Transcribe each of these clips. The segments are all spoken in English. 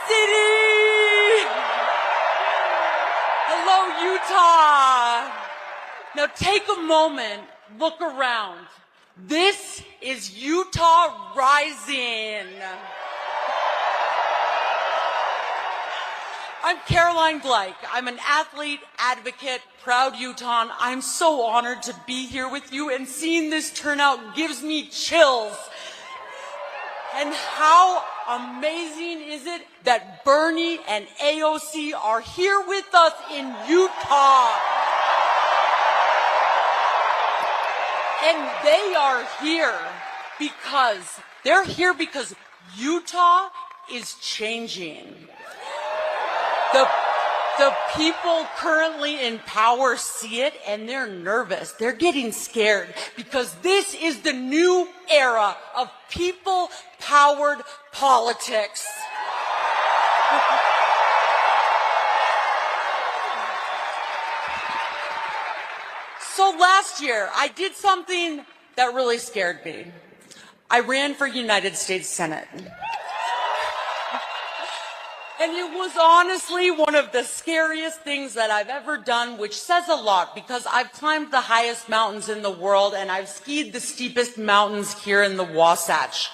City! Hello, Utah! Now take a moment, look around. This is Utah Rising. I'm Caroline Gleich. I'm an athlete, advocate, proud Utahn. I'm so honored to be here with you, and seeing this turnout gives me chills. And how amazing is it that Bernie and AOC are here with us in Utah? And they are here because Utah is changing. The people currently in power see it and they're nervous. They're getting scared because this is the new era of people-powered politics. So last year, I did something that really scared me. I ran for United States Senate. And it was honestly one of the scariest things that I've ever done, which says a lot because I've climbed the highest mountains in the world and I've skied the steepest mountains here in the Wasatch.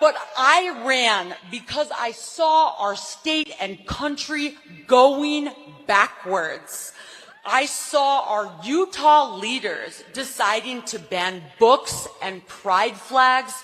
But I ran because I saw our state and country going backwards. I saw our Utah leaders deciding to ban books and pride flags,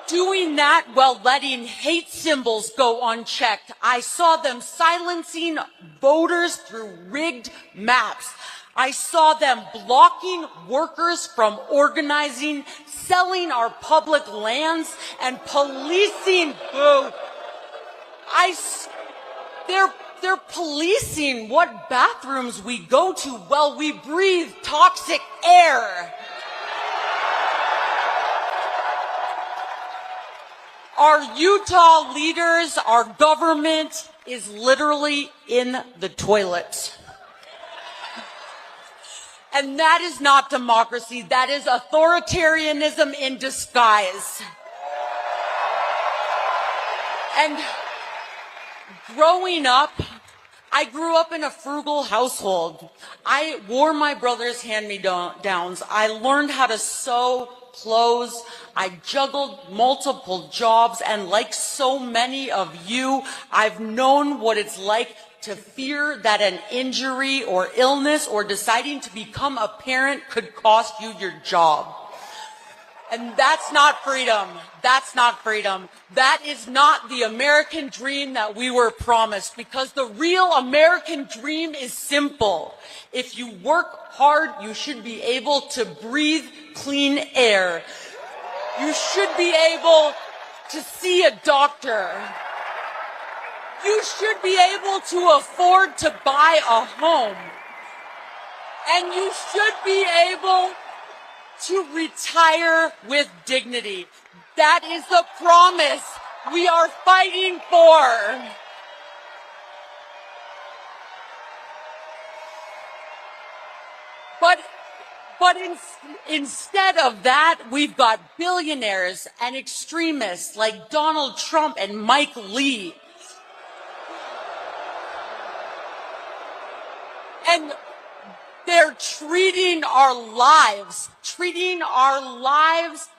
doing that while letting hate symbols go unchecked. I saw them silencing voters through rigged maps. I saw them blocking workers from organizing, selling our public lands, and policing. They're policing what bathrooms we go to while we breathe toxic air. Our Utah leaders, our government is literally in the toilet. And that is not democracy. That is authoritarianism in disguise. And growing up, I grew up in a frugal household. I wore my brother's hand-me-downs. I learned how to sew clothes. I juggled multiple jobs, and like so many of you, I've known what it's like to fear that an injury or illness or deciding to become a parent could cost you your job. And that's not freedom. That's not freedom. That is not the American dream that we were promised, because the real American dream is simple. If you work hard, you should be able to breathe clean air. You should be able to see a doctor. You should be able to afford to buy a home. And you should be able to retire with dignity. That is the promise we are fighting for. But instead of that, we've got billionaires and extremists like Donald Trump and Mike Lee. And they're treating our lives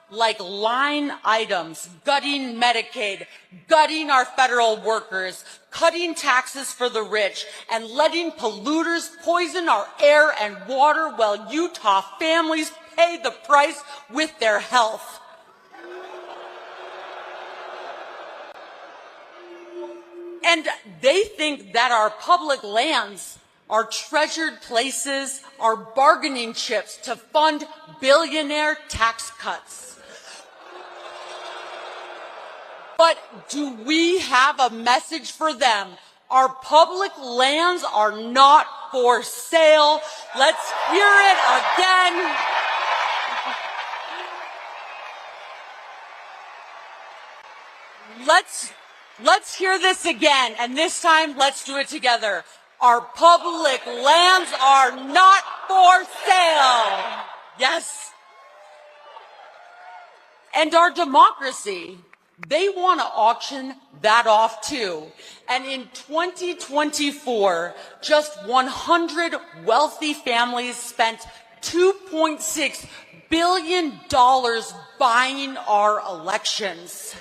like line items, gutting Medicaid, gutting our federal workers, cutting taxes for the rich, and letting polluters poison our air and water while Utah families pay the price with their health. And they think that our public lands are treasured places, are bargaining chips to fund billionaire tax cuts. But do we have a message for them? Our public lands are not for sale. Let's hear it again. Let's hear this again, and this time let's do it together. Our public lands are not for sale. Yes. And our democracy, they want to auction that off too. And in 2024, just 100 wealthy families spent $2.6 billion buying our elections.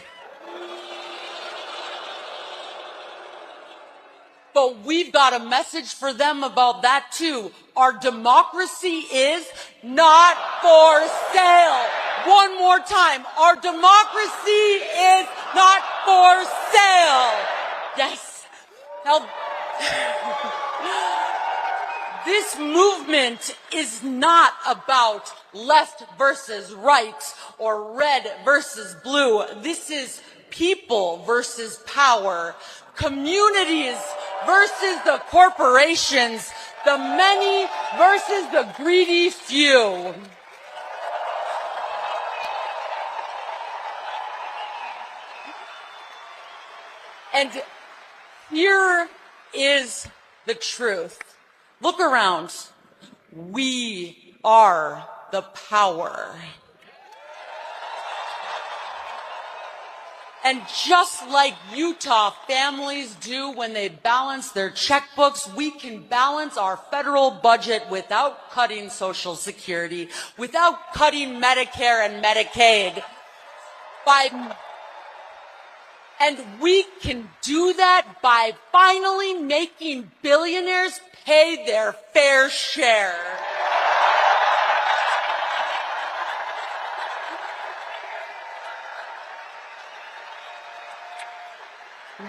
But we've got a message for them about that too. Our democracy is not for sale. One more time. Our democracy is not for sale. Yes. Now, this movement is not about left versus right or red versus blue. This is people versus power, communities versus the corporations, the many versus the greedy few. And here is the truth. Look around. We are the power. And just like Utah families do when they balance their checkbooks, we can balance our federal budget without cutting Social Security, without cutting Medicare and Medicaid. And we can do that by finally making billionaires pay their fair share.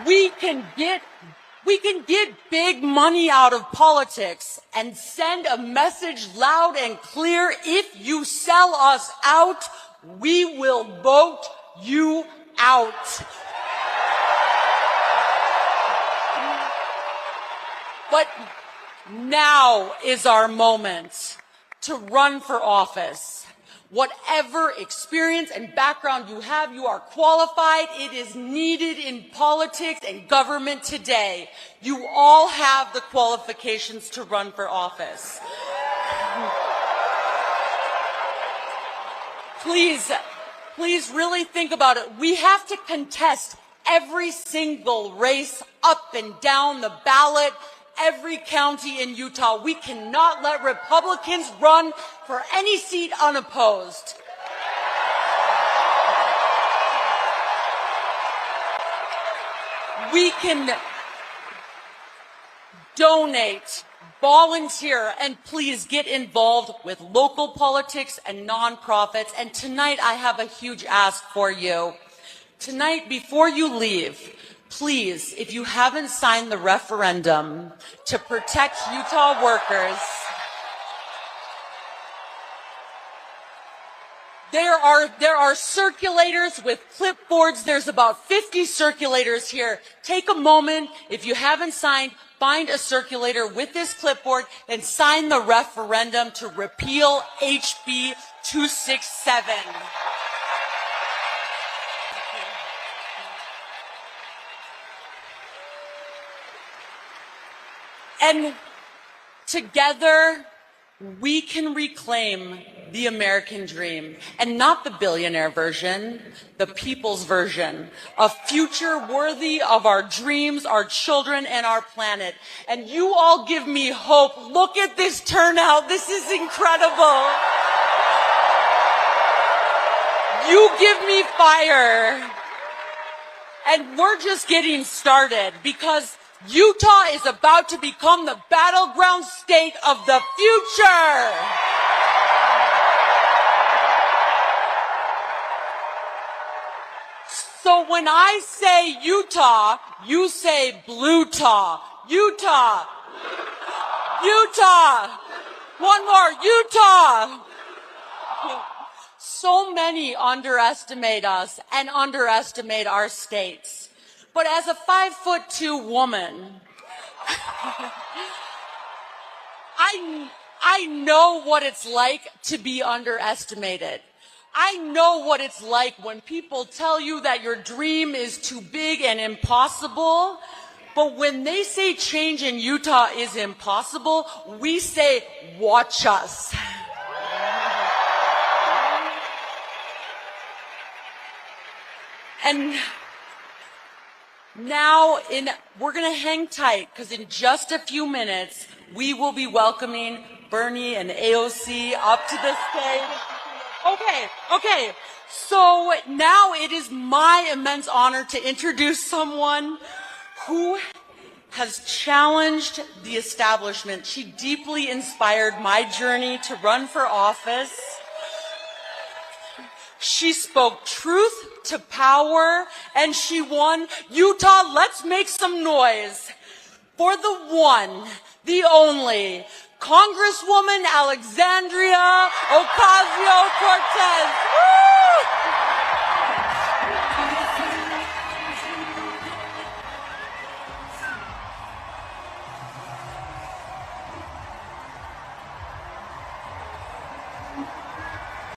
We can get big money out of politics and send a message loud and clear. If you sell us out, we will vote you out. But now is our moment to run for office. Whatever experience and background you have, you are qualified. It is needed in politics and government today. You all have the qualifications to run for office. Please really think about it. We have to contest every single race up and down the ballot, every county in Utah. We cannot let Republicans run for any seat unopposed. We can donate, volunteer, and please get involved with local politics and nonprofits. And tonight I have a huge ask for you. Tonight, before you leave, please, if you haven't signed the referendum to protect Utah workers, there are circulators with clipboards. There's about 50 circulators here. Take a moment. If you haven't signed, find a circulator with this clipboard and sign the referendum to repeal HB 267. And together, we can reclaim the American dream, and not the billionaire version, the people's version, a future worthy of our dreams, our children, and our planet. And you all give me hope. Look at this turnout. This is incredible. You give me fire. And we're just getting started, because Utah is about to become the battleground state of the future. So when I say Utah, you say Blue-taw. Utah. Utah. One more. Utah. So many underestimate us and underestimate our states. But as a 5'2" woman, I know what it's like to be underestimated. I know what it's like when people tell you that your dream is too big and impossible. But when they say change in Utah is impossible, we say, watch us. And now we're going to hang tight because in just a few minutes, we will be welcoming Bernie and AOC up to the stage. Okay. So now it is my immense honor to introduce someone who has challenged the establishment. She deeply inspired my journey to run for office. She spoke truth to power, and she won. Utah, let's make some noise for the one, the only, Congresswoman Alexandria Ocasio-Cortez. Woo!